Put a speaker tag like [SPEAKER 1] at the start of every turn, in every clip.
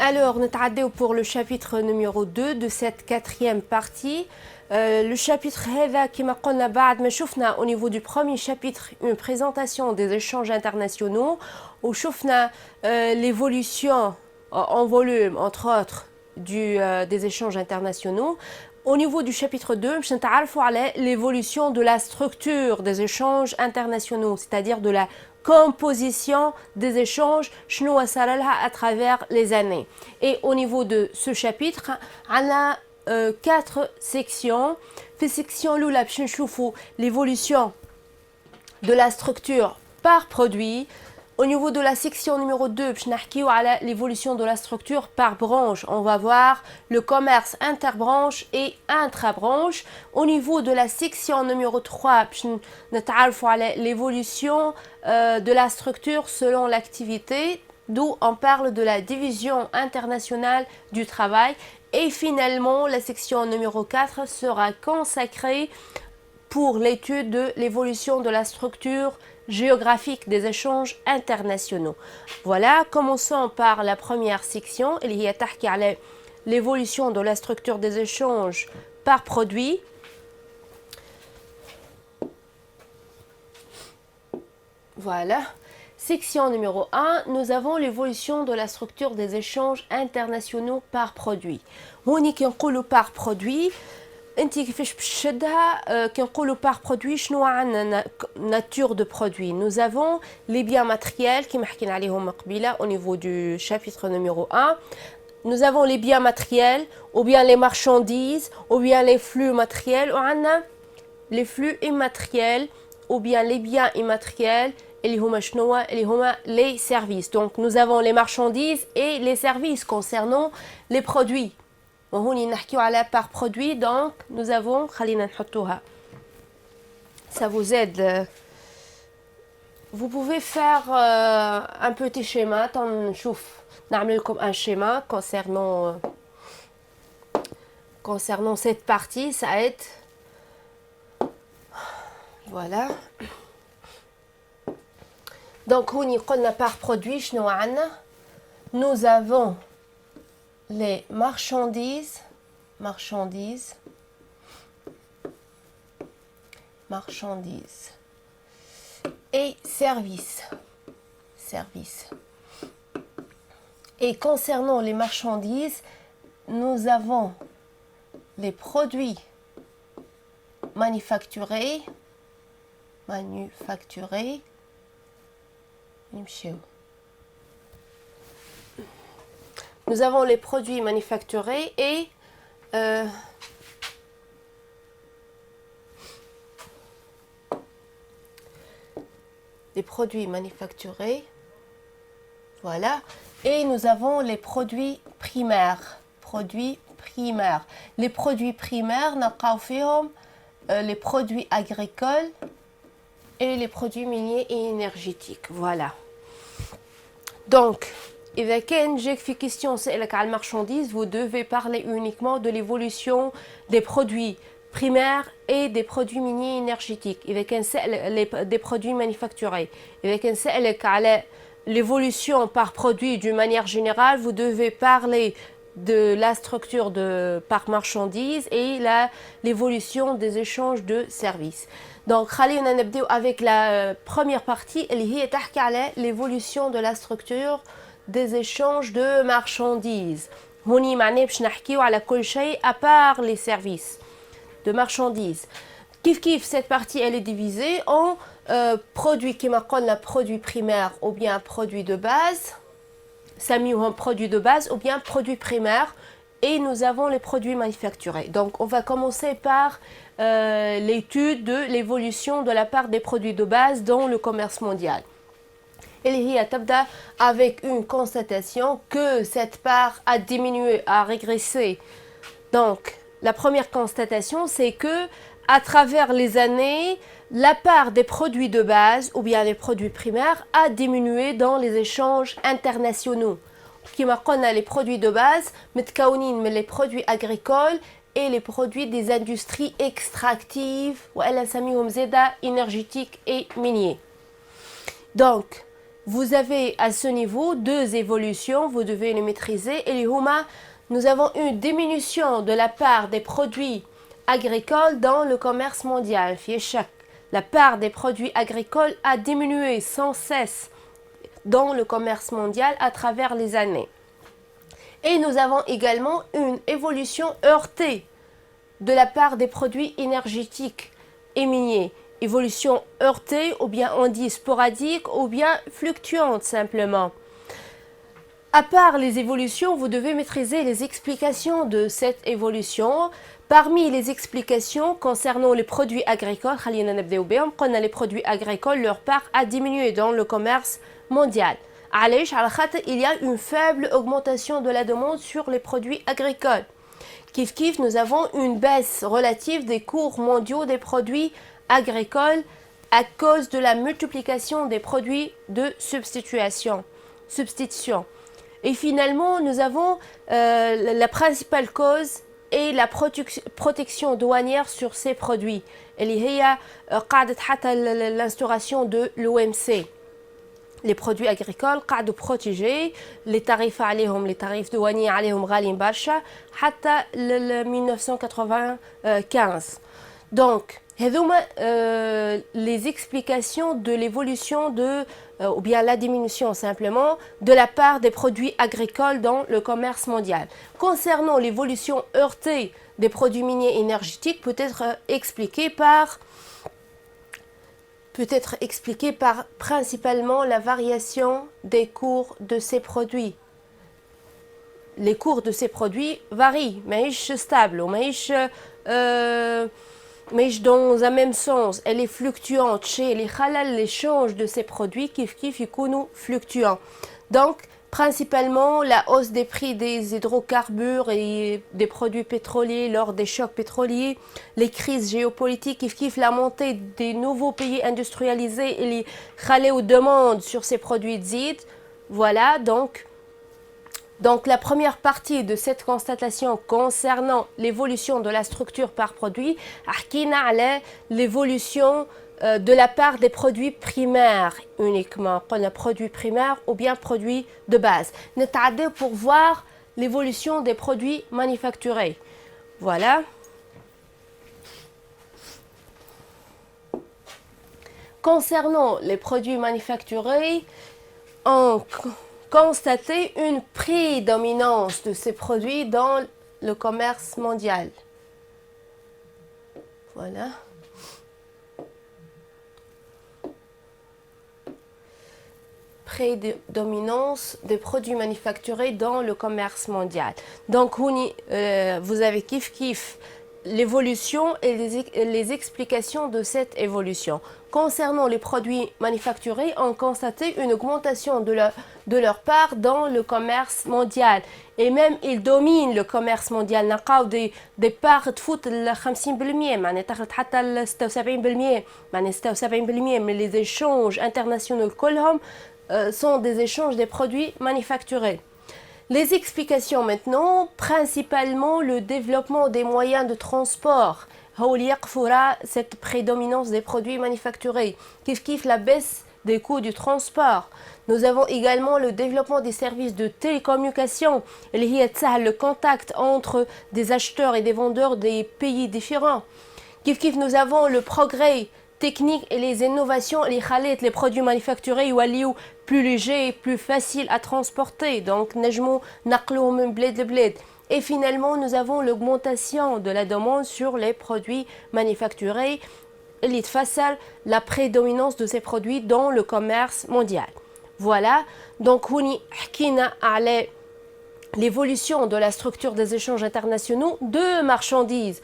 [SPEAKER 1] Alors, نتعداو pour le chapitre numéro 2 de cette quatrième partie. Le chapitre هذا كما قلنا بعد ما شفنا au niveau du premier chapitre une présentation des échanges internationaux وشفنا l'évolution en volume entre autres des échanges internationaux. Au niveau du chapitre 2, باش نتعرفوا على l'évolution de la structure des échanges internationaux, c'est-à-dire de la composition des échanges شنو صار لها à travers les années. Et au niveau de ce chapitre, on a 4 sections. في section الاولى باش نشوفوا l'évolution de la structure par produit. Au niveau de la section numéro 2, باش نحكيو على l'évolution de la structure par branche. On va voir le commerce interbranche et intrabranche. Au niveau de la section numéro 3, باش نتعرفوا على l'évolution de la structure selon l'activité, d'où on parle de la division internationale du travail. Et finalement, la section numéro 4 sera consacrée pour l'étude de l'évolution de la structure géographique des échanges internationaux. Voilà, commençons par la première section, اللي هي تحكي على l'évolution de la structure des échanges par produit. Voilà. Section numéro 1, nous avons l'évolution de la structure des échanges internationaux par produit. هوني كي نقولوا par produit انت كيفاش باش تشدها كي نقولوا par produit شنو عندنا nature de produit. Nous avons les biens matériels كيما حكينا عليهم قبيله au niveau du chapitre numéro 1. Nous avons les biens matériels ou bien les marchandises ou bien les flux matériels ou عندنا les flux immatériels ou bien les biens immatériels اللي هما شنو اللي هما les services. Donc nous avons les marchandises et les services concernant les produits. وهوني نحكيو على par produit, donc nous avons خلينا نحطوها. Ça vous aide. Vous pouvez faire un petit schéma. نشوف نعمل لكم un schéma concernant cette partie, ça aide. Voilà. Donc, هوني قلنا par produit شنو عندنا. Nous avons les marchandises et services. Et concernant les marchandises, nous avons les produits manufacturés. Nous avons les produits manufacturés et les produits manufacturés. Voilà. Et nous avons les produits primaires. Les produits primaires, نلقاو فيهم les produits agricoles et les produits miniers et énergétiques. Voilà. Donc, إذا كان جاك في question سألك على marchandises, vous devez parler uniquement de l'évolution des produits primaires et des produits miniers énergétiques. إذا كان سألك des produits manufacturés. إذا كان سألك على l'évolution par produit d'une manière générale, vous devez parler de la structure par marchandise et l'évolution des échanges de services. Donc, خلينا نبدأ avec la première partie اللي هي تحكي على l'évolution de la structure des échanges de marchandises. هوني معناه باش نحكيو على كل شيء à part les services de marchandises. كيف cette partie elle est divisée en produits كما قلنا produits primaires ou bien produits de base. سميوهم produits de base ou bien produits primaires. Et nous avons les produits manufacturés. Donc, on va commencer par l'étude de l'évolution de la part des produits de base dans le commerce mondial. Et il تبدأ avec une constatation que cette part a diminué, a régressé. Donc, la première constatation, c'est que à travers les années, la part des produits de base ou bien les produits primaires a diminué dans les échanges internationaux. كما قلنا les produits de base متكونين من les produits agricoles et les produits des industries extractives وإلا نسميهم زادا énergétiques et miniers. Donc vous avez à ce niveau deux évolutions, vous devez les maîtriser. Et les Huma, nous avons une diminution de la part des produits agricoles dans le commerce mondial. La part des produits agricoles a diminué sans cesse dans le commerce mondial à travers les années. Et nous avons également une évolution heurtée de la part des produits énergétiques et miniers. Évolution heurtée, ou bien on dit sporadique, ou bien fluctuante simplement. À part les évolutions, vous devez maîtriser les explications de cette évolution. Parmi les explications concernant les produits agricoles, les produits agricoles, leur part a diminué dans le commerce mondial. Il y a une faible augmentation de la demande sur les produits agricoles. Kif, nous avons une baisse relative des cours mondiaux des produits agricoles à cause de la multiplication des produits de substitution. Et finalement, nous avons la principale cause est la protection douanière sur ces produits. Et l'instauration de l'OMC. Les produits agricoles قاعدوا protéger les tarifs عليهم les tarifs douaniers عليهم غاليين برشا حتى 1995. Donc les explications de l'évolution ou bien la diminution simplement de la part des produits agricoles dans le commerce mondial. Concernant l'évolution heurtée des produits miniers énergétiques, peut être expliquée par principalement la variation des cours de ces produits. Les cours de ces produits varient, mais stable, mais dans un même sens. Elle est fluctuante. Chez les halal, l'échange de ces produits kif fluctuant. Donc, principalement la hausse des prix des hydrocarbures et des produits pétroliers lors des chocs pétroliers, les crises géopolitiques, la montée des nouveaux pays industrialisés et les khalé aux demandes sur ces produits zid. Voilà, donc la première partie de cette constatation concernant l'évolution de la structure par produit, l'évolution de la part des produits primaires uniquement, produits primaires ou bien produits de base. Netadé pour voir l'évolution des produits manufacturés. Voilà. Concernant les produits manufacturés, on constaté une prédominance de ces produits dans le commerce mondial. Voilà. Prédominance des produits manufacturés dans le commerce mondial. Donc, vous avez kif l'évolution et les explications de cette évolution. Concernant les produits manufacturés, on constaté une augmentation de leur part dans le commerce mondial. Et même, ils dominent le commerce mondial. نلقاو des parts تفوت ال 50%, معناها تاخذ حتى ال 76%, معناها 76%, mais les échanges internationaux كلهم sont des échanges des produits manufacturés. Les explications maintenant, principalement le développement des moyens de transport. Cette prédominance des produits manufacturés. La baisse des coûts du transport. Nous avons également le développement des services de télécommunication. Le contact entre des acheteurs et des vendeurs des pays différents. Nous avons le progrès technique et les innovations, les produits manufacturés plus légers et plus faciles à transporter. Donc, et finalement, nous avons l'augmentation de la demande sur les produits manufacturés. La prédominance de ces produits dans le commerce mondial. Voilà. Donc, l'évolution de la structure des échanges internationaux de marchandises.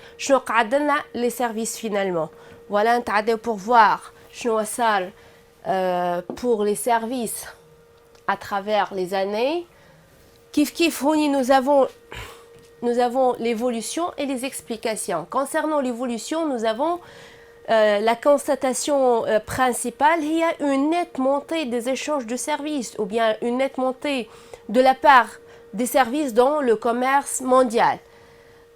[SPEAKER 1] Les services finalement. Voilà, pour voir pour les services à travers les années. Nous avons l'évolution et les explications. Concernant l'évolution, nous avons la constatation principale, il y a une nette montée des échanges de services ou bien une nette montée de la part des services dans le commerce mondial.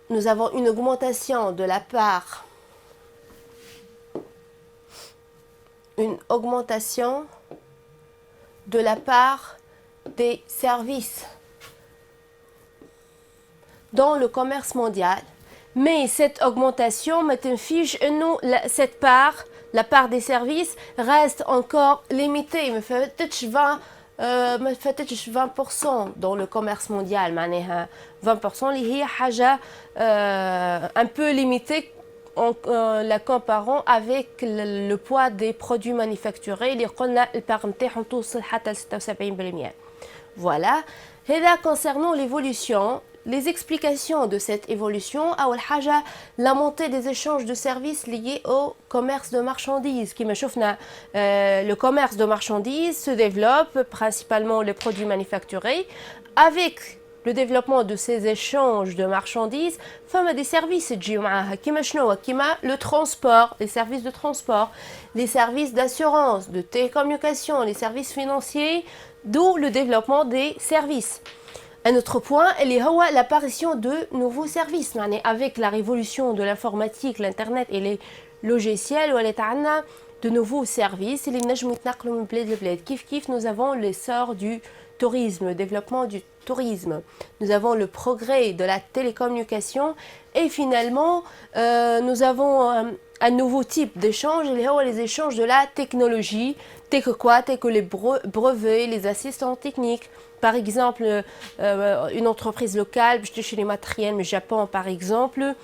[SPEAKER 1] Nous avons une augmentation de la part de la part des services dans le commerce mondial. Mais cette augmentation, cette part, la part des services, reste encore limitée. ما فاتتش 20% dans le commerce mondial. معناها 20% اللي هي حاجة un peu limitée en la comparant avec le poids des produits manufacturés اللي قلنا البار نتاعهم توصل حتى ل 76%. Voilà. Et là, concernant l'évolution, les explications de cette évolution, la montée des échanges de services liés au commerce de marchandises. Le commerce de marchandises se développe, principalement les produits manufacturés, avec le développement de ces échanges de marchandises, des services le transport, les services de transport, les services d'assurance, de télécommunication, les services financiers, d'où le développement des services. Un autre point, l'apparition de nouveaux services. Avec la révolution de l'informatique, l'internet et les logiciels, de nouveaux services. Nous avons l'essor du tourisme, le développement du tourisme. Nous avons le progrès de la télécommunication et finalement, nous avons un nouveau type d'échange, les échanges de la technologie, tels que les brevets, les assistants techniques. Par exemple, une entreprise locale, chez les matériels, le Japon par exemple,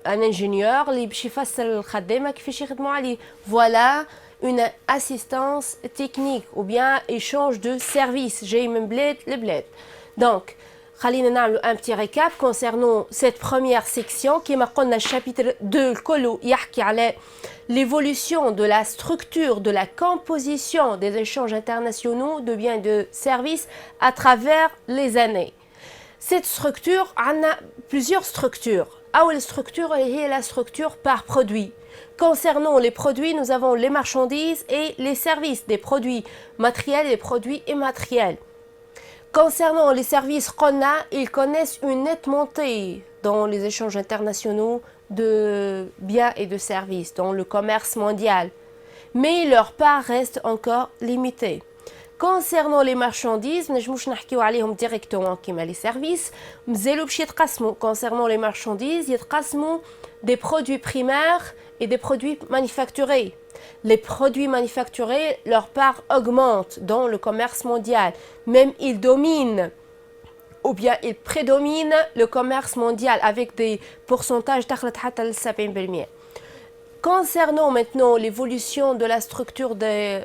[SPEAKER 1] un ingénieur, voilà une assistance technique ou bien échange de services. Donc, un petit récap concernant cette première section qui m'a le chapitre 2 l'évolution de la structure, de la composition des échanges internationaux de biens et de services à travers les années. Cette structure, on a plusieurs structures. La structure est la structure par produit. Concernant les produits, nous avons les marchandises et les services, des produits matériels et des produits immatériels. Concernant les services ils connaissent une nette montée dans les échanges internationaux de biens et de services, dans le commerce mondial. Mais leur part reste encore limitée. Concernant les marchandises, nous ne allons directement comme les services. Concernant les marchandises, il y a des produits primaires et des produits manufacturés. Les produits manufacturés, leur part augmente dans le commerce mondial. Même ils dominent ou bien ils prédominent le commerce mondial avec des pourcentages de 70%. Concernant maintenant l'évolution de la structure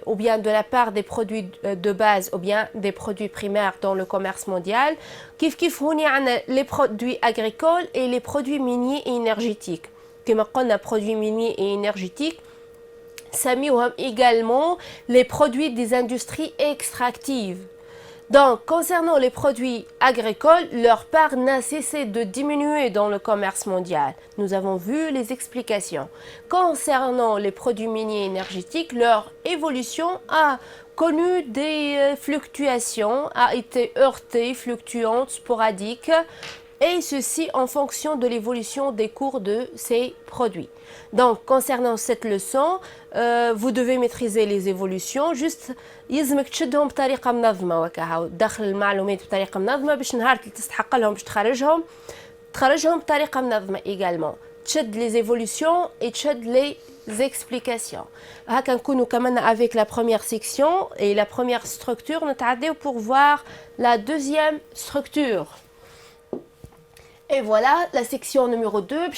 [SPEAKER 1] ou bien de la part des produits de base ou bien des produits primaires dans le commerce mondial, les produits agricoles et les produits miniers et énergétiques. Comme on a produits miniers et énergétiques, سميوهم également les produits des industries extractives. Donc, concernant les produits agricoles, leur part n'a cessé de diminuer dans le commerce mondial. Nous avons vu les explications. Concernant les produits miniers énergétiques, leur évolution a connu des fluctuations, a été heurtée, fluctuante, sporadique, et ceci en fonction de l'évolution des cours de ces produits. Donc, concernant cette leçon, vous devez maîtriser les évolutions. Juste, يلزمك تشدهم بطريقة منظمة وكاها وتدخل المعلومات بطريقة منظمة باش نهار اللي تستحق لهم باش تخرجهم بطريقة منظمة également. تشد les évolutions et تشد les explications. هكا نكونوا كمان avec la première section et la première structure نتعداو pour voir la deuxième structure. Et voilà la section numéro 2,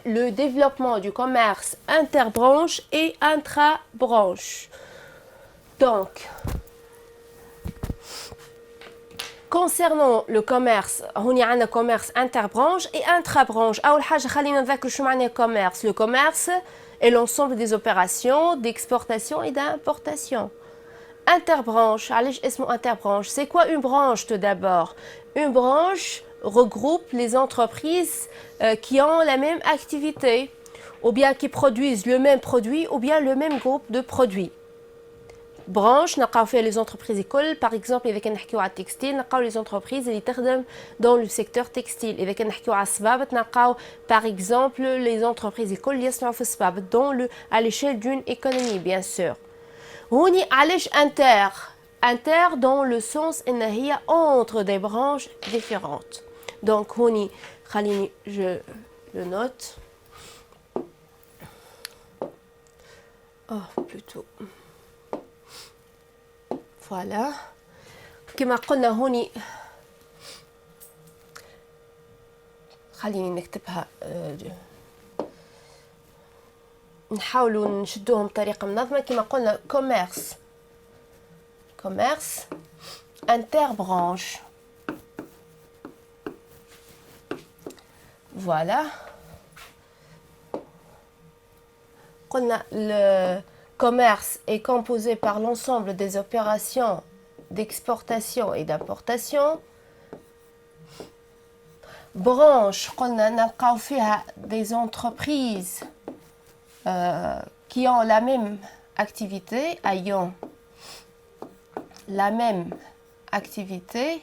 [SPEAKER 1] le développement du commerce interbranche et intra-branche. Donc, concernant le commerce, on y a un commerce interbranche et intra-branche. Le commerce est l'ensemble des opérations d'exportation et d'importation. Interbranche, interbranche, c'est quoi une branche tout d'abord? Une branche regroupe les entreprises qui ont la même activité ou bien qui produisent le même produit ou bien le même groupe de produits. branche نلقاو فيها les entreprises الكل. par exemple إذا كان نحكيو على التكستيل نلقاو les entreprises اللي تخدم dans le secteur textile. إذا كان نحكيو على الصبابط نلقاو par exemple les entreprises الكل اللي يصنعوا في الصبابط dans le à l'échelle d'une économie bien sûr. هوني علاش inter dans le sens إن هي entre des branches différentes. donc هوني خليني je le note. plutôt voilà كما قلنا هوني خليني نكتبها نحاولوا نشدوهم بطريقة منظمة. كما قلنا commerce interbranche voilà. Le commerce est composé par l'ensemble des opérations d'exportation et d'importation. Branche, نلقاو فيها des entreprises qui ont la même activité, ayant la même activité.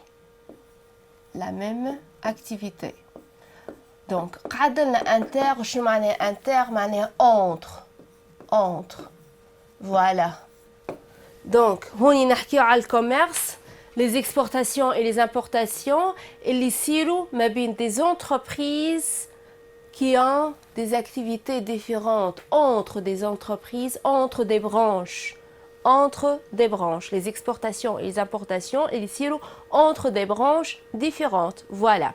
[SPEAKER 1] Donc, قعدنا inter شنو معناه inter معناه entre voilà. donc هوني نحكيو على الكوميرس les exportations et les importations اللي يصيروا ما بين des entreprises qui ont des activités différentes entre des entreprises, entre des branches, les exportations et les importations et les silos entre des branches différentes. Voilà.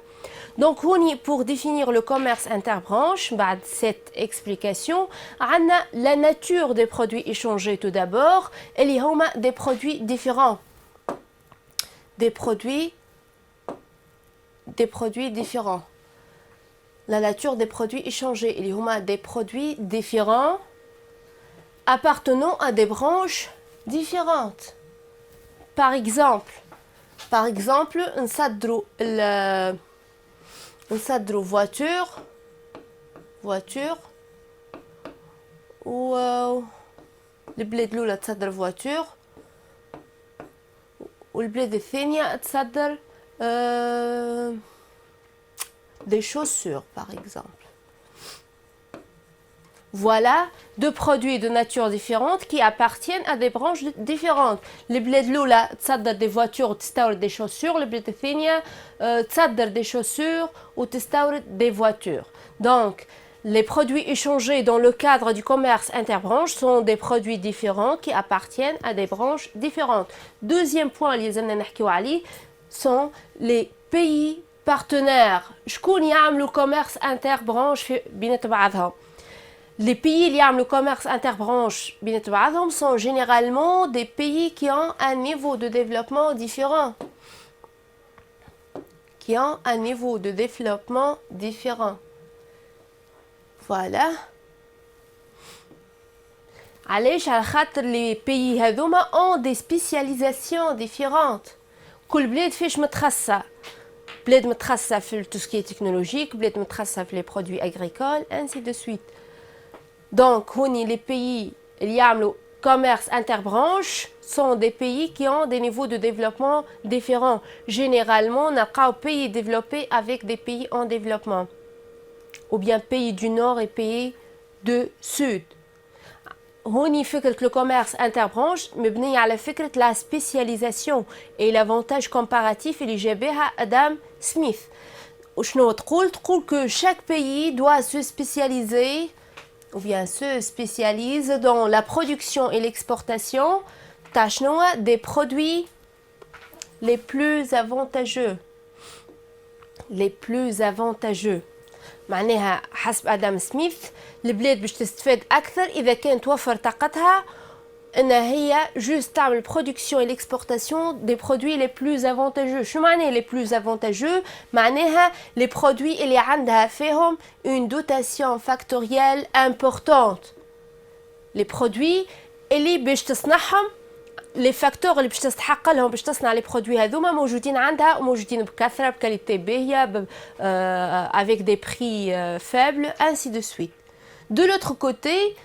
[SPEAKER 1] Donc, pour définir le commerce interbranche, cette explication, on a la nature des produits échangés tout d'abord, et les des produits différents. Des produits différents. La nature des produits échangés. Il y a des produits différents appartenant à des branches différentes. Par exemple, نصدروا voiture ou البلاد الأولى تصدر voiture والبلاد الثانية تصدر des chaussures par exemple. Voilà deux produits de nature différente qui appartiennent à des branches différentes. Les bleds l'oula تصدر des voitures ou تستورد des chaussures, les bleds الثانية تصدر des chaussures ou تستورد des voitures. Donc les produits échangés dans le cadre du commerce interbranche sont des produits différents qui appartiennent à des branches différentes. Deuxième point اللي لازمنا نحكيو عليه sont les pays partenaires. شكون يعملوا commerce interbranche بين بعضهم. Les pays qui ont le commerce interbranche sont généralement des pays qui ont un niveau de développement différent. Voilà. علاش على خاطر les pays هذوما ont des spécialisations différentes. كل بلاد فيش متخصصة. بلاد متخصصة في tout ce qui est technologique, بلاد متخصصة في les produits agricoles, ainsi de suite. Donc, les pays qui ont le commerce interbranche sont des pays qui ont des niveaux de développement différents. Généralement, on a des pays développés avec des pays en développement. Ou bien pays du nord et pays du sud. Le commerce interbranche مبني على فكرة la spécialisation et l'avantage comparatif اللي جابها Adam Smith. وشنو تقول que chaque pays doit se spécialiser ou bien se spécialise dans la production et l'exportation des produits les plus avantageux. معناها حسب آدم سميث البلاد باش تستفاد أكثر إذا كانت توفر طاقتها أن هي juste تعمل production et l'exportation des produits les plus avantageux. شو معناه les plus avantageux؟ معناها les produits اللي عندها فيهم une dotation factorielle importante. les produits اللي باش تصنعهم les facteurs اللي باش تستحق لهم باش تصنع les produits هذوما موجودين عندها وموجودين بكثرة بكاليتي باهية avec des prix faibles ainsi de suite. De l'autre côté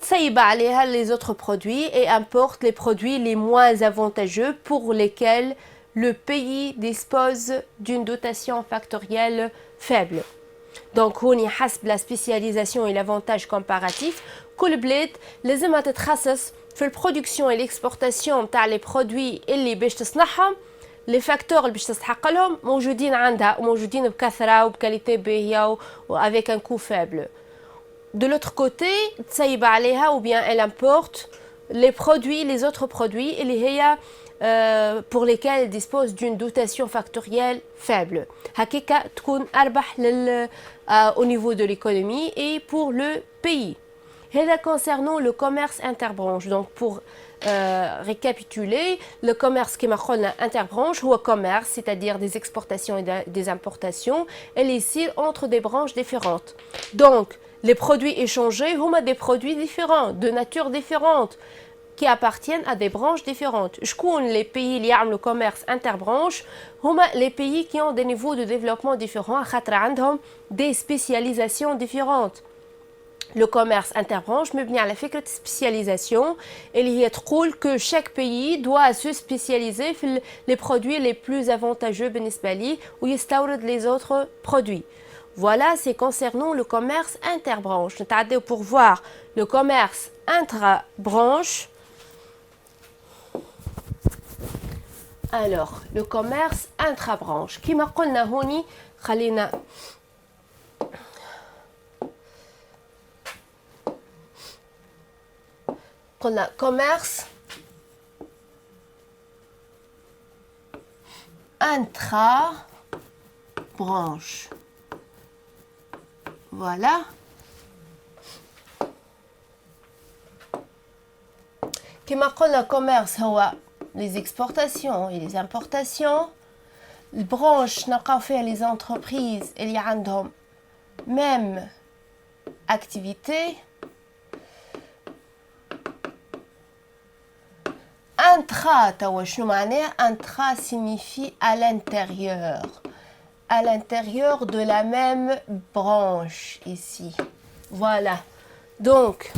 [SPEAKER 1] تسيب عليها les autres produits et importe les produits les moins avantageux pour lesquels le pays dispose d'une dotation factorielle faible. Donc هوني حسب la spécialisation et l'avantage comparatif كل بلاد لازمها تتخصص في البرودكسيون et l'exportation تاع les produits اللي باش تصنعهم les facteurs اللي باش تستحق لهم موجودين عندها وموجودين بكثرة وبكاليتي باهية avec un coût faible. De l'autre côté, تسيب عليها ou bien elle importe les produits, les autres produits اللي هي pour lesquels elle dispose d'une dotation factorielle faible. هكاكا تكون أربح au niveau de l'économie et pour le pays. هذا concernant le commerce interbranche. Donc pour récapituler, le commerce qui قلنا interbranche هو commerce, c'est-à-dire des exportations et des importations, elle est ici entre des branches différentes. Donc les produits échangés sont des produits différents, de nature différente, qui appartiennent à des branches différentes. Les pays qui ont le commerce interbranche sont les pays qui ont des niveaux de développement différents, des spécialisations différentes. Le commerce interbranche me vient à la figure de spécialisation et il y a trop que chaque pays doit se spécialiser sur les produits les plus avantageux ou les autres produits. Voilà, c'est concernant le commerce interbranche. Pour voir le commerce intra-branche. Alors, le commerce intra-branche. Qui m'a dit Khalina. Commerce intra-branche. Voilà. Comme le commerce, les exportations et les importations. Les branches n'ont fait les entreprises et les ont même activité. Intra, intra signifie à l'intérieur. À l'intérieur de la même branche ici. Voilà. Donc,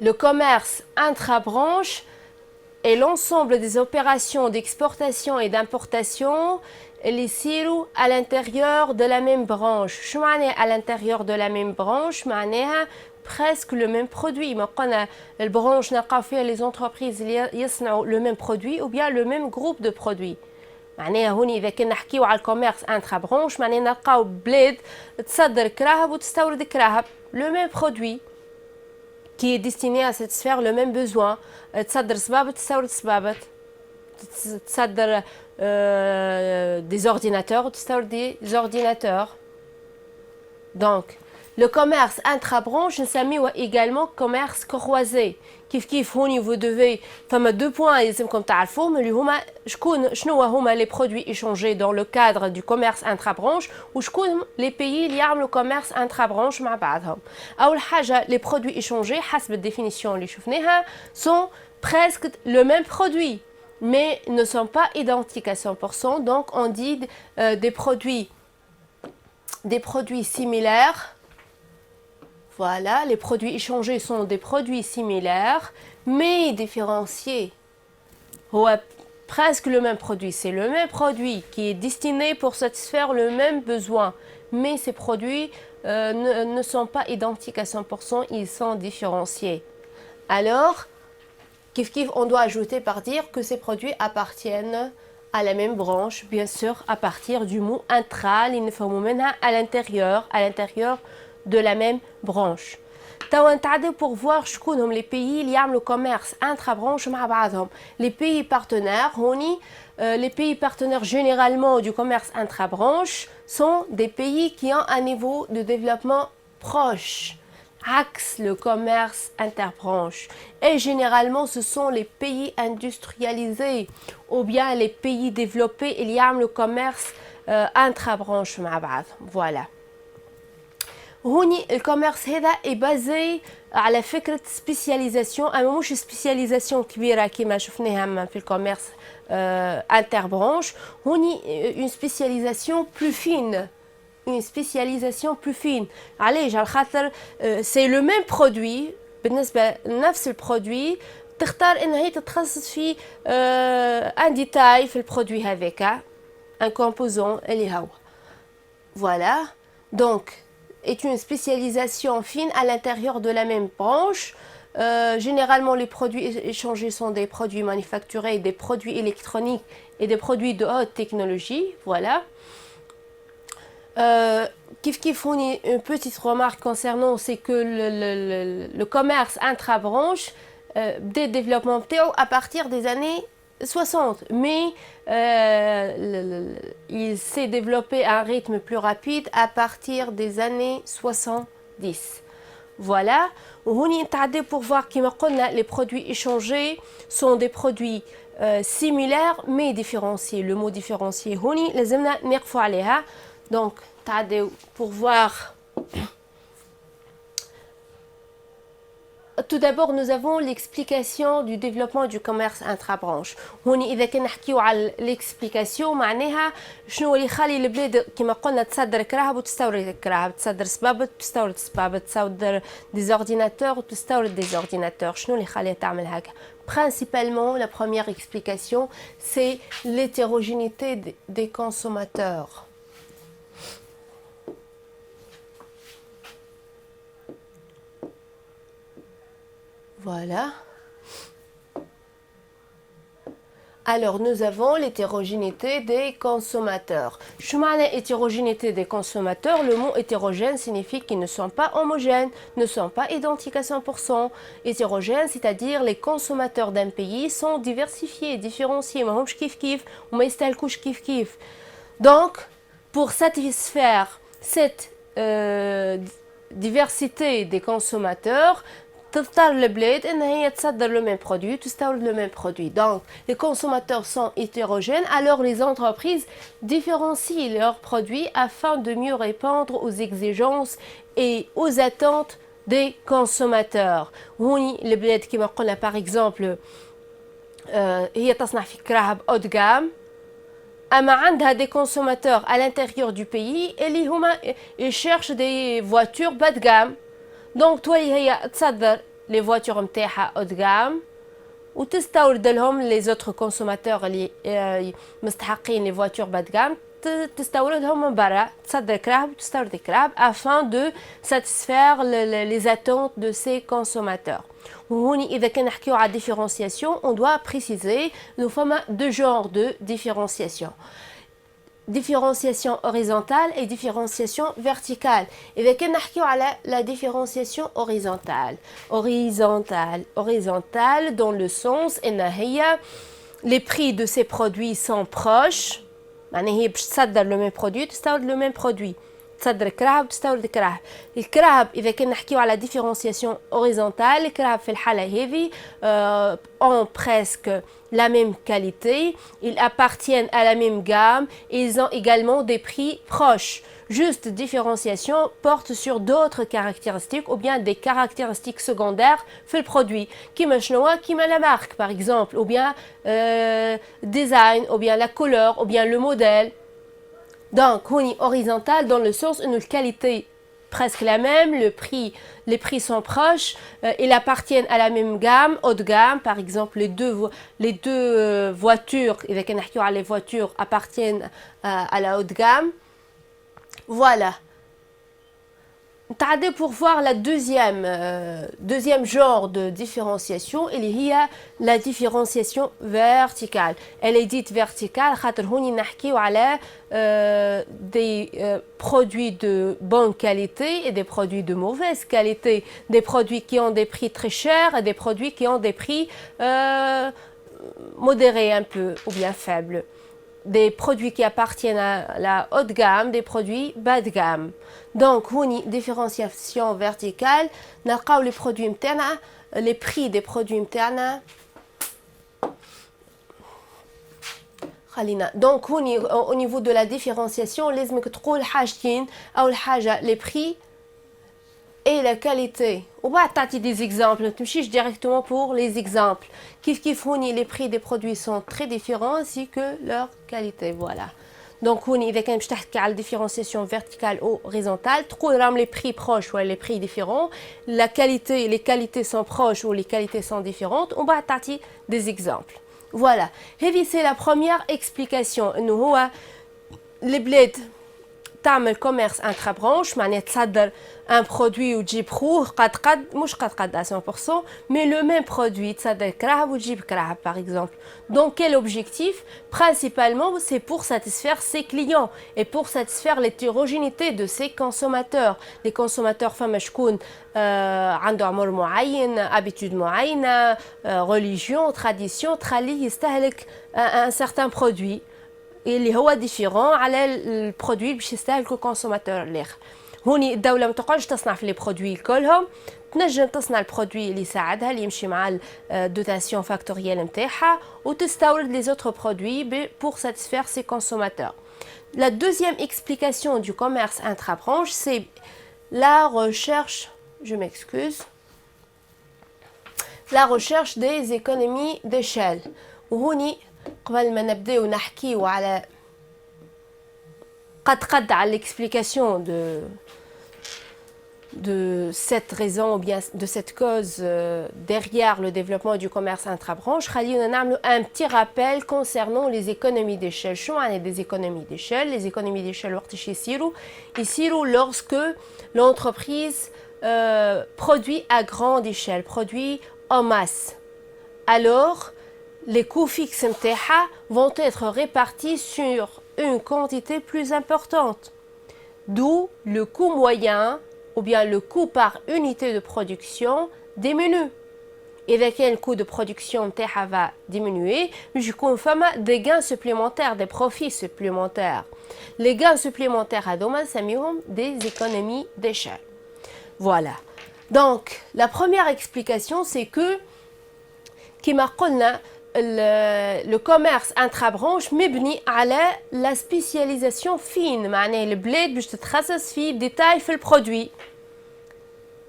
[SPEAKER 1] le commerce intra-branche est l'ensemble des opérations d'exportation et d'importation à l'intérieur de la même branche. À l'intérieur de la même branche, presque le même produit. La branche n'a fait les entreprises le même produit ou bien le même groupe de produits. معناها هوني إذا كنا نحكيو على الكوميرس انترا برونش معناها نلقاو بلاد تصدر كراهب وتستورد كراهب لو ميم برودوي qui est destiné à satisfaire le même besoin. تصدر صبابط تستورد صبابط تصدر des ordinateurs تستورد des ordinateurs. Donc le commerce intra-branche نسميه également commerce croisé. كيف هوني vous devez فما deux points لازمكم تعرفوهم اللي هما شنو هما les produits échangés dans le cadre du commerce intra-branche وشكون les pays اللي يعملوا commerce intra-branche مع بعضهم. أول حاجة les produits échangés حسب الديفينيسيون اللي شفناها sont presque le même produit mais ne sont pas identiques à 100%. Donc on dit des produits similaires. Voilà, les produits échangés sont des produits similaires, mais différenciés. Presque le même produit, c'est le même produit qui est destiné pour satisfaire le même besoin, mais ces produits ne sont pas identiques à 100%, ils sont différenciés. Alors, on doit ajouter par dire que ces produits appartiennent à la même branche, bien sûr, à partir du mot intra, à l'intérieur de la même branche. Pour voir les pays qui ont le commerce intra-branche les pays partenaires les pays partenaires généralement du commerce intra-branche sont des pays qui ont un niveau de développement proche axe le commerce interbranche et généralement ce sont les pays industrialisés ou bien les pays développés il y a le commerce intra-branche voilà. Le commerce est basé à la spécialisation, مش spécialisation كبيرة كما شفناها في الكوميرس interbranche, une spécialisation plus fine, une spécialisation plus fine. علاش على خاطر c'est le même produit بالنسبة لنفس البرودوي تختار ان هي تتخصص في ان ديتاي في البرودوي هذاك ان كومبوزون اللي هو voilà donc est une spécialisation fine à l'intérieur de la même branche. Généralement, les produits échangés sont des produits manufacturés, des produits électroniques et des produits de haute technologie. Voilà. Kif fournit une petite remarque concernant, c'est que le commerce intra-branche des développements à partir des années 60, mais il s'est développé à un rythme plus rapide à partir des années 70. Voilà. Pour voir les produits échangés sont des produits similaires mais différenciés. Le mot différencié, donc pour voir. Tout d'abord, nous avons l'explication du développement du commerce intra-branche. هوني إذا كنا نحكيو على l'explication معناها شنو اللي يخلي البلاد كما قلنا تصدر كراهب وتستورد كراهب، تصدر سبابط وتستورد سبابط، تصدر des ordinateurs وتستورد des ordinateurs. شنو اللي يخليها تعمل هكا؟ Principalement, la première explication, c'est l'hétérogénéité des consommateurs. Voilà. Alors, nous avons l'hétérogénéité des consommateurs. Hétérogénéité des consommateurs, le mot hétérogène signifie qu'ils ne sont pas homogènes, ne sont pas identiques à 100%. Hétérogène, c'est-à-dire les consommateurs d'un pays sont diversifiés, différenciés. Donc, pour satisfaire cette diversité des consommateurs, le bled le même produit, le même produit. Donc, les consommateurs sont hétérogènes, alors les entreprises différencient leurs produits afin de mieux répondre aux exigences et aux attentes des consommateurs. Le bled qui m'a par exemple, هي تصنع في كراهب haut de gamme. أما عندها des consommateurs à l'intérieur du pays اللي هما ils cherchent des voitures bas de gamme. Donc toi هي تصدر les voitures متاعها haut de gamme وتستورد لهم les autres consommateurs اللي مستحقين les voitures bas de gamme تستوردهم من برا تصدر كراهب وتستورد كراهب afin de satisfaire les attentes de ces consommateurs. وهوني إذا كان نحكيو على différenciation on doit préciser nous sommes deux genres de différenciation. Différenciation horizontale et différenciation verticale. إذا كنا نحكيو على la différenciation horizontale. Horizontale dans le sens إن هي les prix de ces produits sont proches. معناها هي باش تصدر le même produit تستورد le même produit. تصدر كراهب وتستورد كراهب. الكراهب إذا كنا نحكيو على différenciation horizontale الكراهب في الحالة هذه ont presque la même qualité, ils appartiennent à la même gamme, ils ont également des prix proches. Juste différenciation porte sur d'autres caractéristiques ou bien des caractéristiques secondaires fait le produit. Qui la marque par exemple, ou bien design, ou bien la couleur, ou bien le modèle. Donc, on est horizontal dans le sens où la qualité presque la même, les prix sont proches, ils appartiennent à la même gamme, haut de gamme, par exemple les deux voitures, les voitures appartiennent à la haute gamme. Voilà. Pour voir la deuxième genre de différenciation, il y a la différenciation verticale. Elle est dite verticale car on des produits de bonne qualité et des produits de mauvaise qualité, des produits qui ont des prix très chers et des produits qui ont des prix modérés un peu ou bien faibles. Des produits qui appartiennent à la haute gamme, des produits bas de gamme. Donc, une différenciation verticale, les produits internes, les prix des produits internes. Donc, au niveau de la différenciation, les prix et la qualité. On va tâter des exemples. Tu me directement pour les exemples. Les prix des produits sont très différents ainsi que leur qualité. Voilà. Donc إذا كان باش تحكي على différenciation verticale ou horizontale تقول راهم les prix proches ou les prix différents, la qualité, les qualités sont proches ou les qualités sont différentes, on va تعطي des exemples. Voilà, هذه c'est la première explication انه هو البلاد تعمل كوميرس انترا برانش معناها تصدر ان برودوي وتجيب خوه قد مش قد à 100% mais le même produit تصدر كراهب وتجيب كراهب par exemple. Donc quel objectif? Principalement c'est pour satisfaire ses clients et pour satisfaire l'hétérogénéité de ses consommateurs. Les consommateurs فما شكون عنده عمر معين, habitude معينة, religion, tradition, تخليه يستهلك un certain produit اللي هو ديفيرون على البرودوي باش يستهلكو الكونسوماتور الاخر. هوني الدوله ما تقعدش تصنع في لي برودوي كلهم, تنجم تصنع البرودوي اللي يساعدها اللي يمشي مع الدوتاسيون فاكتوريال نتاعها وتستورد لي زوتر برودوي pour satisfaire ses consommateurs. La deuxième explication du commerce intra-branche, c'est la recherche, je m'excuse, la recherche des économies d'échelle. وهوني قبل ما نبداو نحكيو على قد على l'explication de cette raison ou bien de cette cause derrière le développement du commerce intra-branche, خلينا نعملو un petit rappel concernant les économies d'échelle. شنو معنى des économies d'échelle? Les économies d'échelle وقتاش يصيروا lorsque l'entreprise produit à grande échelle, produit en masse. Alors les coûts fixes متاعها vont être répartis sur une quantité plus importante. D'où le coût moyen ou bien le coût par unité de production diminue. إذا كان le coût de production متاعها va diminuer, باش يكون فما des gains supplémentaires, des profits supplémentaires. Les gains supplémentaires هذوما نسميهم des économies d'échelle. Voilà. Donc la première explication c'est que كما قلنا le commerce intra-branche مبني على la spécialisation fine. معناه البلاد باش تتخصص في ديتاي في البرودوي.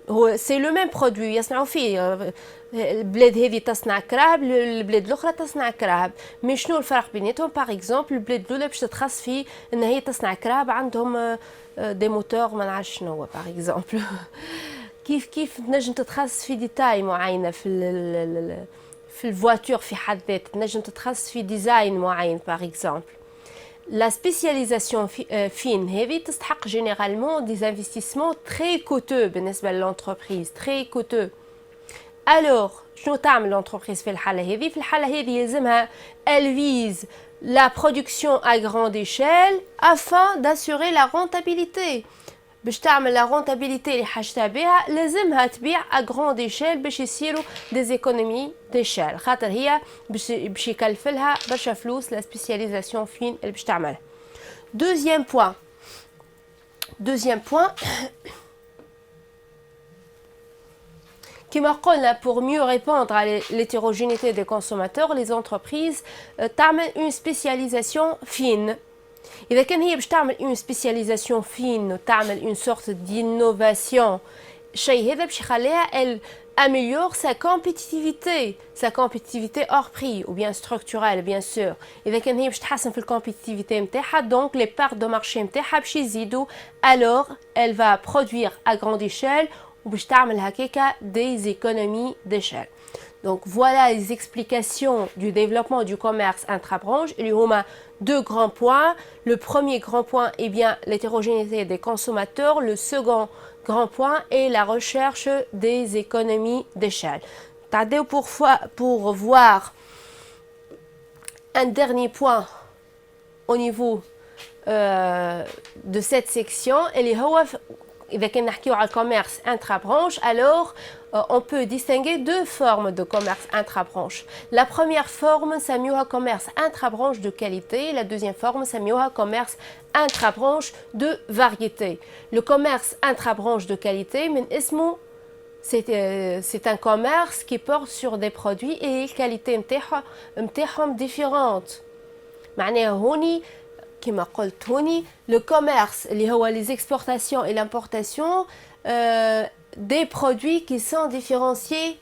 [SPEAKER 1] هو سي لو ميم برودوي يصنعوا فيه. البلاد هذه تصنع كراهب, البلاد الاخرى تصنع كراهب, مي شنو الفرق بيناتهم؟ باغ اكزومبل البلاد الاولى باش تتخصص في ان هي تصنع كراهب عندهم دي موتور ما نعرفش شنو هو باغ اكزومبل. كيف تنجم تتخصص في ديتاي معينه في الفواتور في حد ذات, تنجم تتخصص في ديزاين معين باغ اكزومبل. La spécialisation fine هذه تستحق généralement des investissements très coûteux بالنسبة للentreprise, très coûteux. Alors شنو تعمل l'entreprise في الحالة هذه؟ في الحالة هذه يلزمها elle vise la production à grande échelle afin d'assurer la rentabilité. باش تعمل لا رونتابيليتي اللي حاجتها بها لازمها تبيع à grande échelle باش يصيروا des économies d'échelle, خاطر هي باش يكلفلها برشا فلوس لا سبيسياليزاسيون فين اللي باش تعملها. Deuxième point كما قلنا pour mieux répondre à l'hétérogénéité des consommateurs, les entreprises تعمل une spécialisation fine. إذا كان هي باش تعمل une spécialisation fine وتعمل une sorte d'innovation, شيء هذا باش يخليها elle améliore sa compétitivité hors prix ou bien structurelle bien sûr. إذا كان هي باش تحسن في الكومبيتيتيفيتي نتاعها donc les parts de marché نتاعها باش يزيدوا, alors elle va produire à grande échelle وباش تعمل هكاكا des économies d'échelle. Donc voilà les explications du développement du commerce intra-branche. Il y a deux grands points. Le premier grand point est bien l'hétérogénéité des consommateurs. Le second grand point est la recherche des économies d'échelle. Pour voir un dernier point au niveau de cette section, إذا كنا نحكيو على الكوميرس intra-branche, alors on peut distinguer deux formes de commerce intra-branche. La première forme سميوها commerce intra-branche de qualité, la deuxième forme سميوها commerce intra-branche de variété. Le commerce intra-branche de qualité من اسمه c'est un commerce qui porte sur des produits et qualité نتاعهم différentes. معناها هوني كما قلت هوني le commerce اللي هو les exportations et l'importation des produits qui sont différenciés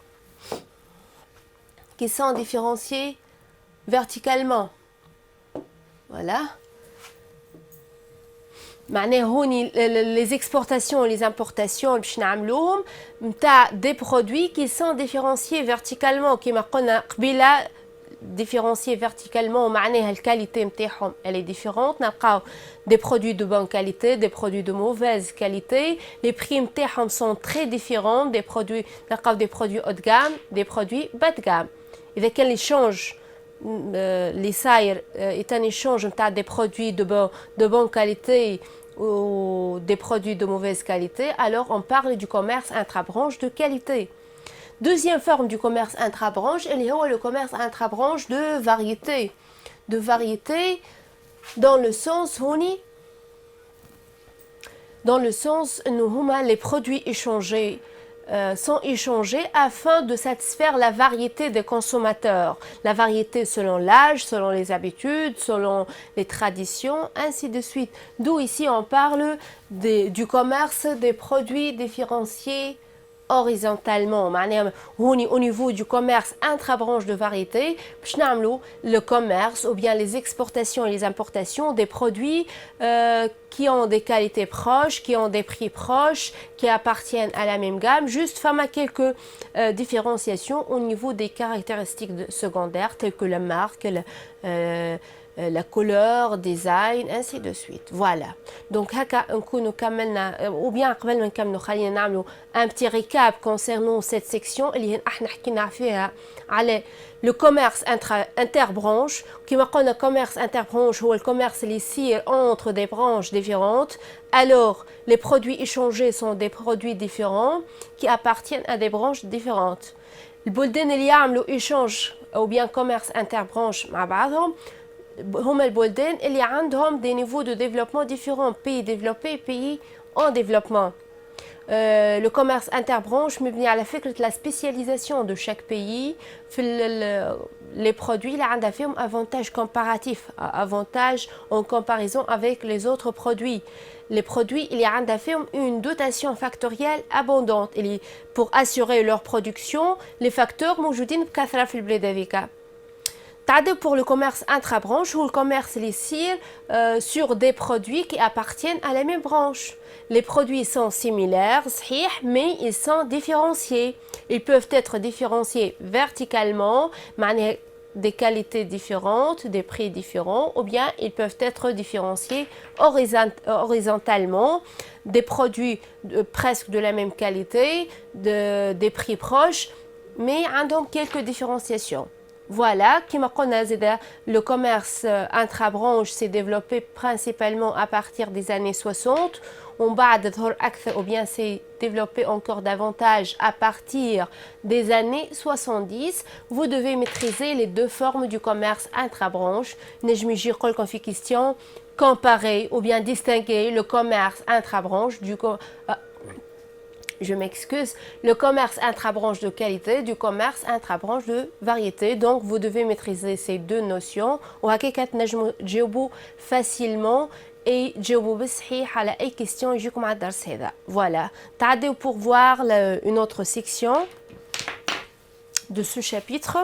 [SPEAKER 1] verticalement. Voilà. les exportations et les importations باش نعملوهم نتاع des produits qui sont différenciés verticalement كما قلنا قبيله différenciés verticalement معناها الكاليتي نتاعهم elle est différente نلقاو des produits de bonne qualité des produits de mauvaise qualité les prix نتاعهم sont très différents des produits نلقاو des produits haut de gamme des produits bas de gamme إذا كان l'échange les صاير est un échange نتاع des produits de bonne qualité ou des produits de mauvaise qualité, alors on parle du commerce intrabranche de qualité. Deuxième forme du commerce intrabranche, il y a le commerce intrabranche de variété. De variété dans le sens où les produits échangés sont échangés afin de satisfaire la variété des consommateurs. La variété selon l'âge, selon les habitudes, selon les traditions, ainsi de suite. D'où ici on parle du commerce des produits différenciés horizontalement. Au niveau du commerce intrabranche de variété, le commerce ou bien les exportations et les importations des produits qui ont des qualités proches, qui ont des prix proches, qui appartiennent à la même gamme, juste quelques différenciations au niveau des caractéristiques secondaires telles que la marque, la couleur, design, ainsi de suite. Voilà. Donc, ou bien un petit récap concernant cette section. Le commerce interbranche. Le commerce interbranche ou le commerce entre des branches différentes. Alors, les produits échangés sont des produits différents qui appartiennent à des branches différentes. Le bulden اللي يعملوا échange ou bien commerce interbranche مع بعضهم هما البلدان اللي عندهم des niveaux de développement différents, pays développés, pays en développement. Le commerce interbranche مبني على فكرة la spécialisation de chaque pays في les produits اللي عندها فيهم avantage comparatif, avantage en comparaison avec les autres produits. Les produits اللي عندها فيهم une dotation factorielle abondante اللي pour assurer leur production les facteurs موجودين بكثرة في البلاد هذيك. Pour le commerce intrabranche ou le commerce sur des produits qui appartiennent à la même branche. Les produits sont similaires, mais ils sont différenciés. Ils peuvent être différenciés verticalement, des qualités différentes, des prix différents, ou bien ils peuvent être différenciés horizontalement, des produits presque de la même qualité, des prix proches, mais donc quelques différenciations. Voilà, le commerce intrabranche s'est développé principalement à partir des années 60. Ou bien s'est développé encore davantage à partir des années 70. Vous devez maîtriser les deux formes du commerce intrabranche. Question comparer ou bien distinguer le commerce intrabranche du je m'excuse, le commerce intrabranche de qualité du commerce intrabranche de variété. Donc, vous devez maîtriser ces deux notions. Ou facilement et تجاوبوا بصحيح على أي question يجيكم على الدرس هذا. Voilà. تعدوا pour voir une autre section de ce chapitre.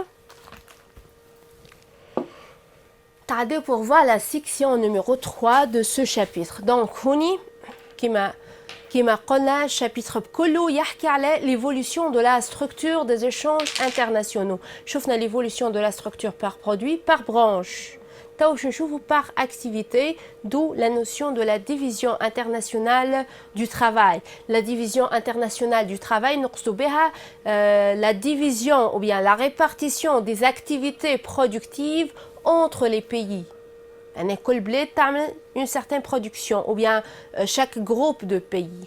[SPEAKER 1] تعدوا pour voir la section numéro 3 de ce chapitre. Donc, هوني كما قلنا chapitre بكله يحكي على l'évolution de la structure des échanges internationaux. شفنا l'évolution de la structure par produit, par branche. Par activité, d'où la notion de la division internationale du travail. La division internationale du travail, la division ou bien la répartition des activités productives entre les pays. Une certaine production ou bien chaque groupe de pays.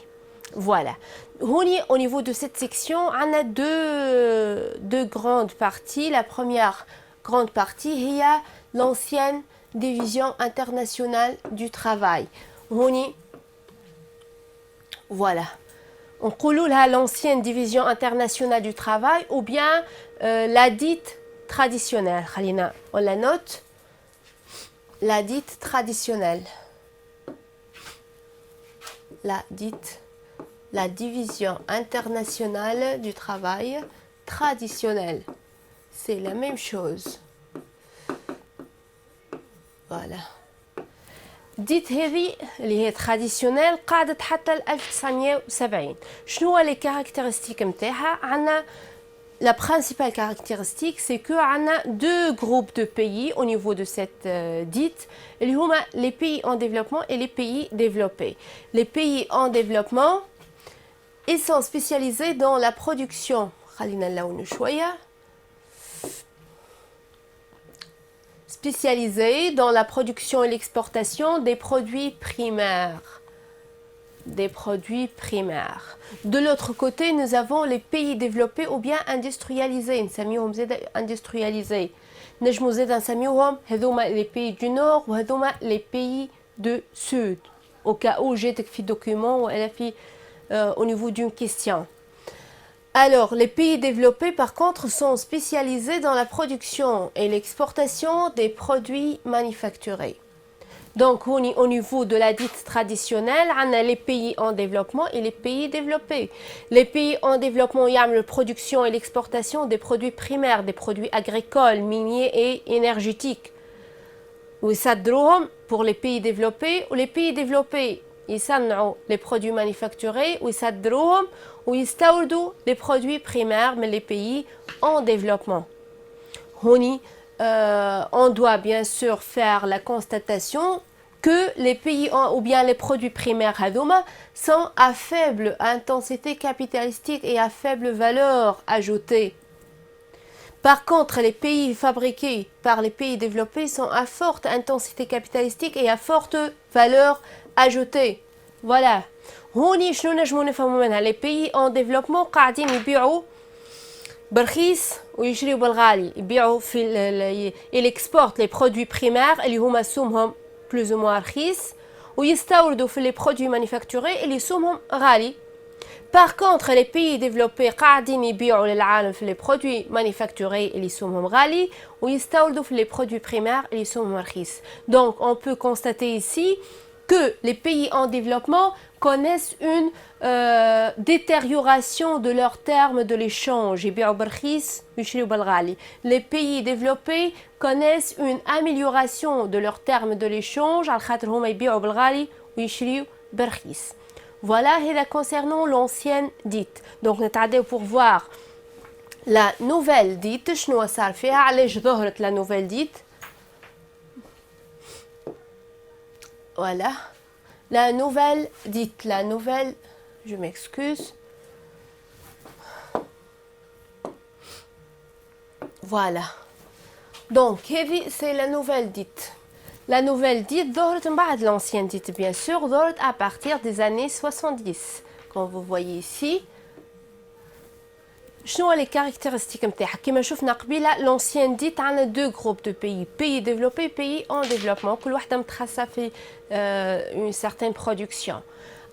[SPEAKER 1] Voilà. Au niveau de cette section, on a deux grandes parties. La première grande partie, il y a l'ancienne division internationale du travail. Voilà. On dit l'ancienne division internationale du travail ou bien la dite traditionnelle. On la note. La dite traditionnelle. La division internationale du travail traditionnelle. C'est la même chose. Voilà. ديت هذه اللي هي تراديسيونيل قعدت حتى ل 1970. شنو هو لي كاركتيرستيك نتاعها؟ عندنا la principale caractéristique, c'est que on a deux groupes de pays au niveau de cette dite. Les pays en développement et les pays développés. Les pays en développement, ils sont spécialisés dans la production. Spécialisés dans la production et l'exportation des produits primaires. Des produits primaires. De l'autre côté, nous avons les pays développés ou bien industrialisés. نسميهم زاد industrialisés. نجمو زاد نسميهم هذوما les pays du nord ou هذوما les pays du sud. Au cas où جاتك في document ou elle a fait au niveau d'une question. Alors, les pays développés, par contre, sont spécialisés dans la production et l'exportation des produits manufacturés. Donc, au niveau de la dite traditionnelle, on a les pays en développement et les pays développés. Les pays en développement, il y a la production et l'exportation des produits primaires, des produits agricoles, miniers et énergétiques. Ou ça pour les pays développés, ou les pays développés, ils sont les produits manufacturés, ou ça ou ils les produits primaires, mais les pays en développement. On doit bien sûr faire la constatation que les pays ou bien les produits primaires sont à faible intensité capitalistique et à faible valeur ajoutée. Par contre, les pays fabriqués par les pays développés sont à forte intensité capitalistique et à forte valeur ajoutée. Voilà. Les pays en développement قاعدين يبيعوا برخيص ويشريوا بالغالي يبيعوا في l'exportent les produits primaires اللي هما سومهم plus ou moins رخيص ويستوردوا في les produits manufacturés اللي سومهم غالي. Par contre, les pays développés قاعدين يبيعوا للعالم في les produits manufacturés اللي سومهم غالي ويستوردوا في les produits primaires اللي سومهم رخيص. Donc, on peut constater ici que les pays en développement connaissent une détérioration de leurs termes de l'échange. Les pays développés connaissent une amélioration de leurs termes de l'échange. Voilà, concernant l'ancienne dite. Donc, nous allons pour voir la nouvelle dite. La nouvelle dite. Voilà. La nouvelle dite, je m'excuse. Voilà. Donc, c'est la nouvelle dite. La nouvelle dite, l'ancienne dite, bien sûr, à partir des années 70. Comme vous voyez ici. شنو les caractéristiques نتاعها كما شفنا قبيله l'ancienne dite عندنا deux groupes de pays développés pays en développement كل واحده متخصصه في une certaine production.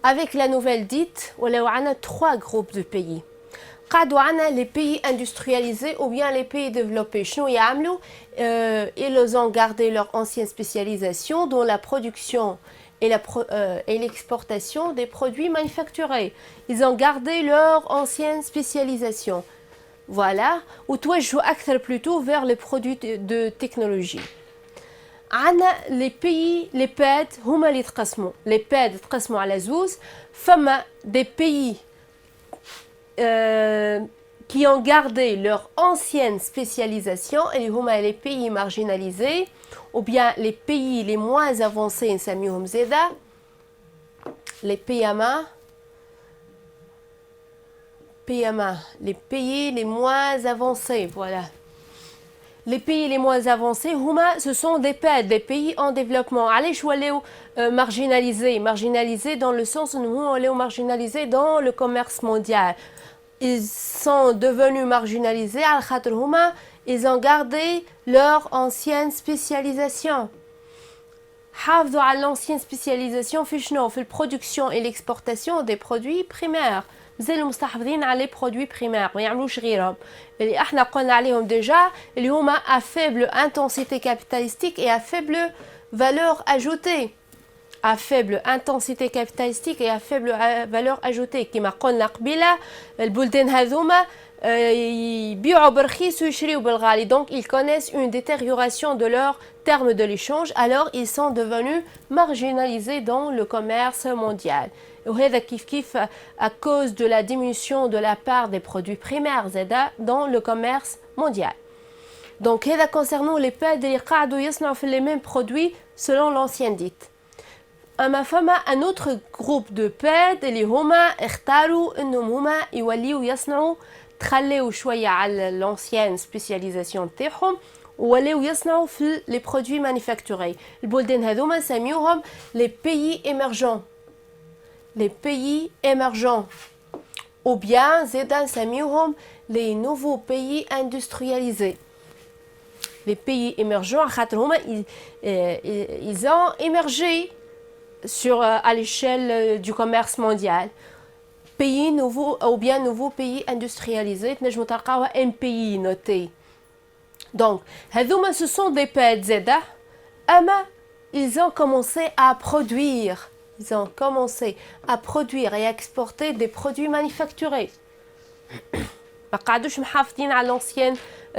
[SPEAKER 1] Avec la nouvelle dite ولاو عندنا trois groupes de pays. قعدوا عندنا les pays industrialisés ou bien les pays développés. شنو يعملوا ils ont gardé leur ancienne spécialisation dans la production et l'exportation des produits manufacturés. Ils ont gardé leur ancienne spécialisation. Voilà. Ou toi, je joue plutôt vers les produits de technologie. Les pays, les PED, les PED تقسموا على زوز. فما des pays qui ont gardé leur ancienne spécialisation et les pays marginalisés ou bien les pays les moins avancés les PMA, les pays les moins avancés, voilà. Les pays les moins avancés, ce sont des PED, des pays en développement. Allez, je suis marginalisés dans le sens où nous allons marginalisés dans le commerce mondial. Ils sont devenus marginalisés, ils ont gardé leur ancienne spécialisation. حافظوا على l'ancienne spécialisation في شنو؟ في البرودكسيون et l'exportation des produits primaires. مازالوا مستحفظين على les produits primaires ما يعملوش غيرهم. اللي احنا قلنا عليهم déjà اللي هما à faible intensité capitalistique et à faible valeur ajoutée. À faible intensité capitalistique et à faible valeur ajoutée. كما قلنا قبيله البلدان هذوما يبيعوا برخيص ويشريوا بالغالي. Donc ils connaissent une détérioration de leurs termes de l'échange, alors ils sont devenus marginalisés dans le commerce mondial. وهذا كيف à cause de la diminution de la part des produits primaires dans le commerce mondial. Donc هذا concernant les PED اللي قاعدوا يصنعوا في les mêmes produits selon l'ancienne dite. أما فما un autre groupe de PED اللي هما اختاروا انهم هما يوليوا يصنعوا تخليوا شويه على l'ancienne spécialisation تاعهم ولاو يصنعوا في les produits manufacturés. البلدان هذوما نسميوهم les pays émergents. Les pays émergents. Ou bien زادا نسميوهم les nouveaux pays industrialisés. Les pays émergents خاطر هما ils ont émergé à l'échelle du commerce mondial. Pays nouveaux ou bien nouveaux pays industrialisés تنجموا تلقاوها MPI noté. Donc, ce sont des PED زادا أما ils ont commencé à produire. Ils ont commencé à produire et à exporter des produits manufacturés. ما قعدوش محافظين على l'ancienne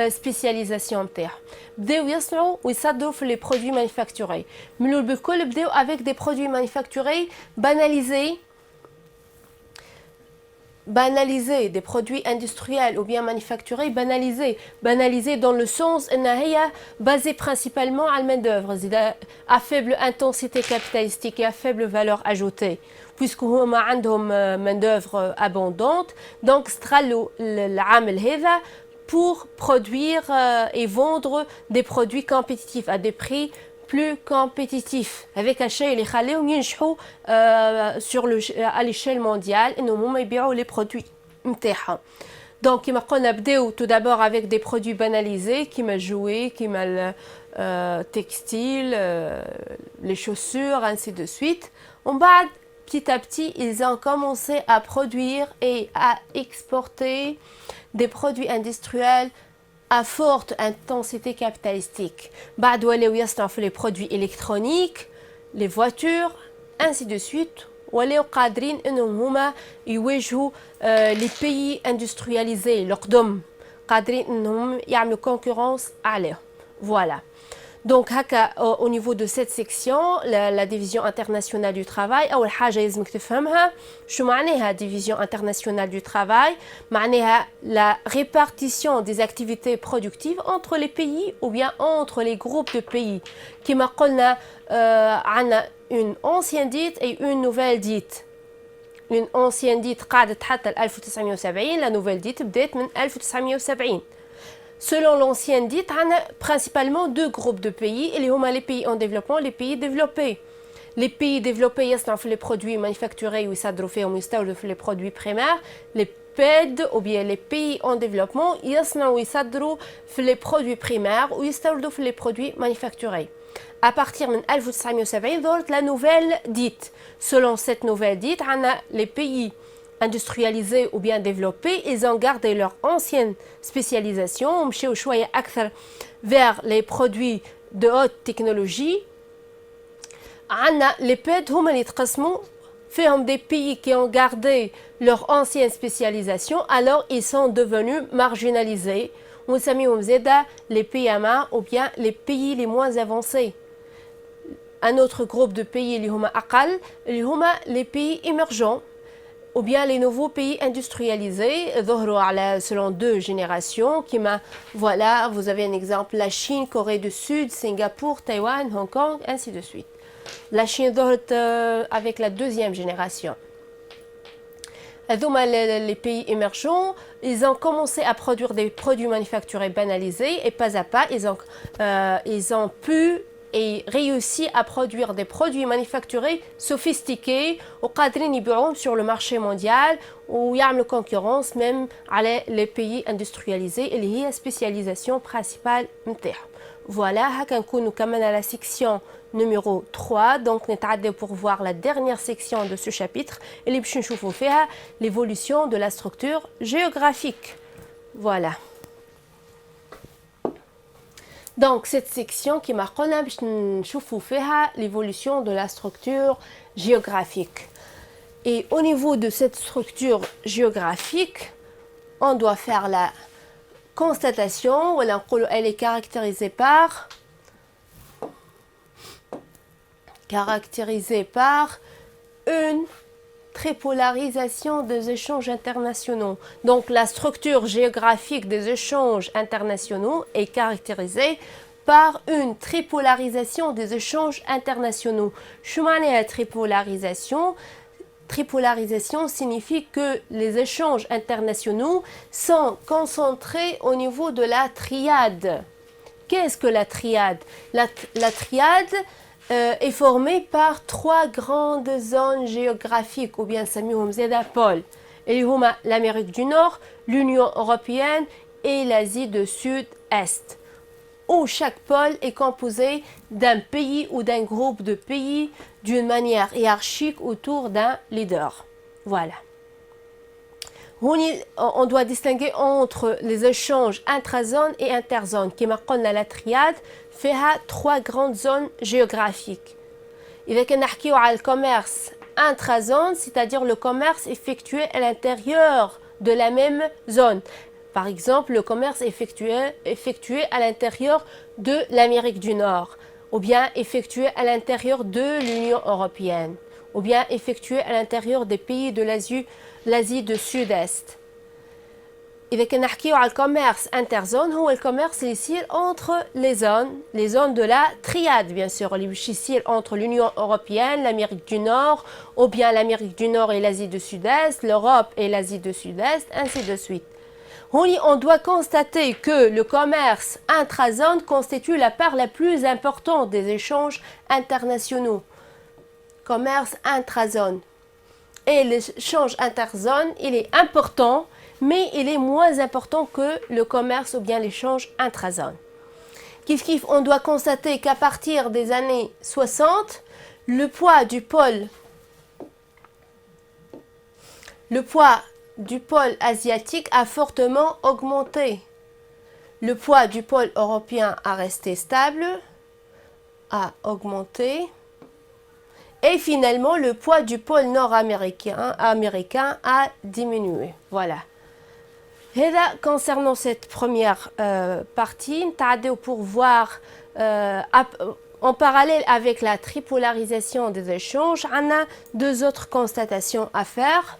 [SPEAKER 1] spécialisation نتاعهم. بداو يصنعوا ويصدروا في les produits manufacturés. من الكل بداو avec des produits manufacturés banalisés, des produits industriels ou bien manufacturés banalisés dans le sens انها هي basée principalement على الماin d'œuvre à faible intensité capitalistique et à faible valeur ajoutée puisque هما عندهم main d'œuvre abondante donc استغلوا العامل هذا pour produire et vendre des produits compétitifs à des prix plus compétitifs avec un شيء اللي يخليهم ينجحوا à l'échelle mondiale انهم هما يبيعوا les produits نتاعهم. Donc كما قلنا بداو tout d'abord avec des produits banalisés كيما jouets كيما textiles les chaussures ainsi de suite. ومن بعد petit à petit ils ont commencé à produire et à exporter des produits industriels à forte intensité capitalistique. بعد ولاو يصنعوا في les produits électroniques, les voitures, ainsi de suite. ولاو قادرين انهم هما يواجهوا les pays industrialisés القدم قادرين انهم يعملوا concurrence عليهم. Voilà. Donc au niveau de cette section la division internationale du travail أول حاجة لازمك تفهمها شو معناها division internationale du travail معناها la répartition des activités productives entre les pays ou bien entre les groupes de pays كما قلنا عنا une ancienne dite et une nouvelle dite. Une ancienne dite قعدت حتى 1970 la nouvelle dite بدات من 1970. Selon l'ancienne dite, on a principalement deux groupes de pays, et les pays en développement, les pays développés. Les pays développés, ils sont les produits manufacturés ou ils sont les produits primaires. Les PED ou bien les pays en développement, ils sont les produits primaires ou ils sont les produits manufacturés. À partir de 1970, la nouvelle dite. Selon cette nouvelle dite, on a les pays industrialisés ou bien développés, ils ont gardé leur ancienne spécialisation, vers les produits de haute technologie. Les PED font des pays qui ont gardé leur ancienne spécialisation, alors ils sont devenus marginalisés. On s'appelle les PMA ou bien les pays les moins avancés. Un autre groupe de pays, les pays émergents. Ou bien les nouveaux pays industrialisés, selon deux générations, voilà, vous avez un exemple, la Chine, Corée du Sud, Singapour, Taïwan, Hong Kong, ainsi de suite. La Chine avec la deuxième génération. Les pays émergents, ils ont commencé à produire des produits manufacturés banalisés et pas à pas, ils ont pu et réussi à produire des produits manufacturés sophistiqués ou قادرين يبيعوهم sur le marché mondial ou يعملوا concurrence même على les pays industrialisés اللي هي spécialisation principale نتاعهم. Voilà, هكا نكونوا كملنا la section numéro 3. Donc نتعداو pour voir la dernière section de ce chapitre اللي باش نشوفوا فيها l'évolution de la structure géographique. Voilà. Donc cette section qui marque l'évolution de la structure géographique. Et au niveau de cette structure géographique, on doit faire la constatation, elle est caractérisée par caractérisé par une tripolarisation des échanges internationaux. Donc la structure géographique des échanges internationaux est caractérisée par une tripolarisation des échanges internationaux. La tripolarisation signifie que les échanges internationaux sont concentrés au niveau de la triade. Qu'est-ce que la triade? La triade est formée par 3 grandes zones géographiques, ou bien سميهم زادا pôles, اللي هما l'Amérique du Nord, l'Union européenne et l'Asie du Sud-Est, où chaque pôle est composé d'un pays ou d'un groupe de pays d'une manière hiérarchique autour d'un leader. Voilà. On doit distinguer entre les échanges intrazones et interzones. Comme on a la triade, fait 3 grandes zones géographiques. Et quand on parle du commerce intrazone, c'est-à-dire le commerce effectué à l'intérieur de la même zone. Par exemple, le commerce effectué à l'intérieur de l'Amérique du Nord, ou bien effectué à l'intérieur de l'Union européenne, ou bien effectué à l'intérieur des pays de l'Asie du Sud-Est. إذا كنا نحكيو على الكوميرس انترزون هو الكوميرس اللي يصير entre les zones de la triade bien sûr اللي باش يصير entre l'Union européenne, l'Amérique du Nord, ou bien l'Amérique du Nord et l'Asie du Sud-Est, l'Europe et l'Asie du Sud-Est, ainsi de suite. On doit constater que le commerce intrazone constitue la part la plus importante des échanges internationaux. Commerce intrazone. Et l'échange interzone, il est important, mais il est moins important que le commerce ou bien l'échange intrazone. On doit constater qu'à partir des années 60, le poids du pôle asiatique a fortement augmenté. Le poids du pôle européen a resté stable, a augmenté. Et finalement, le poids du pôle nord-américain a diminué. Voilà. Et là, concernant cette première partie, pour voir en parallèle avec la tripolarisation des échanges, on a 2 autres constatations à faire.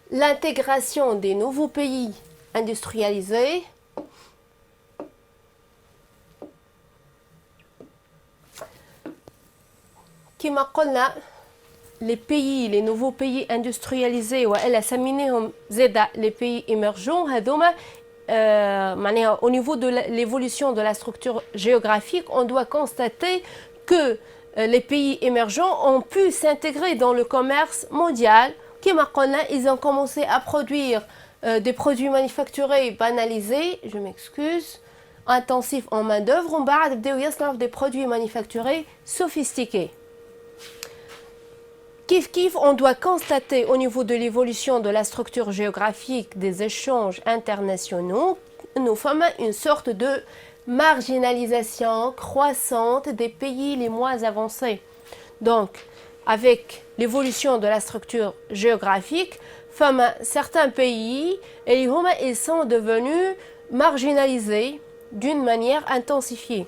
[SPEAKER 1] L'intégration des nouveaux pays industrialisés, كما قلنا les nouveaux pays industrialisés وإلا سميناهم زادا les pays émergents هذوما au niveau de l'évolution de la structure géographique, on doit constater que les pays émergents ont pu s'intégrer dans le commerce mondial. كما قلنا, ils ont commencé à produire des produits manufacturés banalisés, je m'excuse, intensifs en main d'œuvre, on va des produits manufacturés sophistiqués. On doit constater au niveau de l'évolution de la structure géographique des échanges internationaux, nous sommes une sorte de marginalisation croissante des pays les moins avancés. Donc, avec l'évolution de la structure géographique, certains pays, ils sont devenus marginalisés d'une manière intensifiée.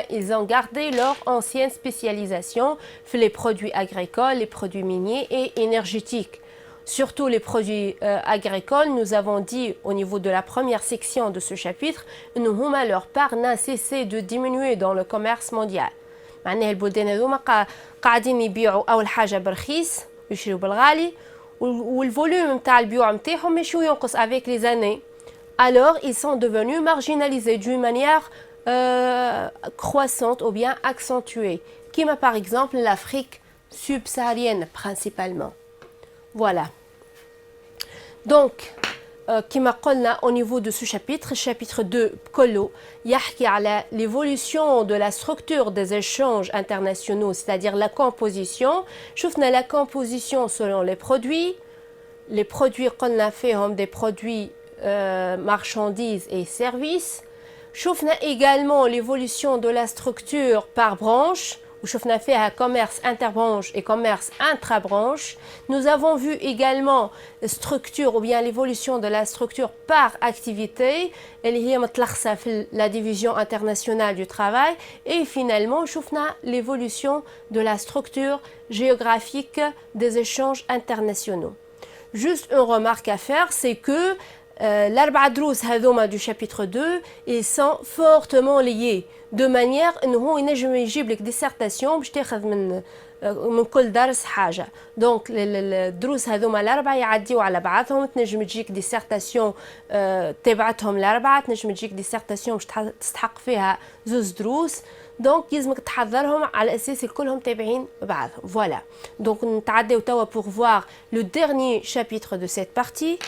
[SPEAKER 1] Ils ont gardé leur ancienne spécialisation sur les produits agricoles, les produits miniers et énergétiques. Surtout les produits agricoles, nous avons dit au niveau de la première section de ce chapitre, leur part n'a cessé de diminuer dans le commerce mondial. معناها البلدان هذوما قاعدين يبيعوا أول حاجة برخيص يشريوا بالغالي والفوليوم نتاع البيوع نتاعهم ماشي ينقص avec les années. Alors ils sont devenus marginalisés d'une manière croissante ou bien accentuée, comme par exemple l'Afrique subsaharienne principalement. Voilà. Donc, كما قلنا au niveau de ce chapitre 2 كله يحكي على l'évolution de la structure des échanges internationaux, c'est-à-dire la composition. شفنا la composition selon les produits قلنا فيهم des produits marchandises et services. شفنا également l'évolution de la structure par branche وشفنا فيها commerce interbranche et commerce intrabranche. Nous avons vu également structure ou bien l'évolution de la structure par activité اللي هي متلخصة في la division internationale du travail. Et finalement شفنا l'évolution de la structure géographique des échanges internationaux. Juste une remarque à faire, c'est que l'Arba'a Drous هذوما du chapitre 2, ils sont fortement liés de manière انه ينجم يجيب لك ديسيرتاسيون باش تاخذ من كل درس حاجه. دونك الدروس هذوما الاربعه يعديوا على بعضهم، تنجم تجيك ديسيرتاسيون تبعتهم الاربعه، تنجم تجيك ديسيرتاسيون باش تستحق فيها زوز دروس. دونك يلزمك تحضرهم على اساس كلهم تابعين بعضهم. فوالا دونك نتعداو توا pour voir le dernier chapitre de cette partie.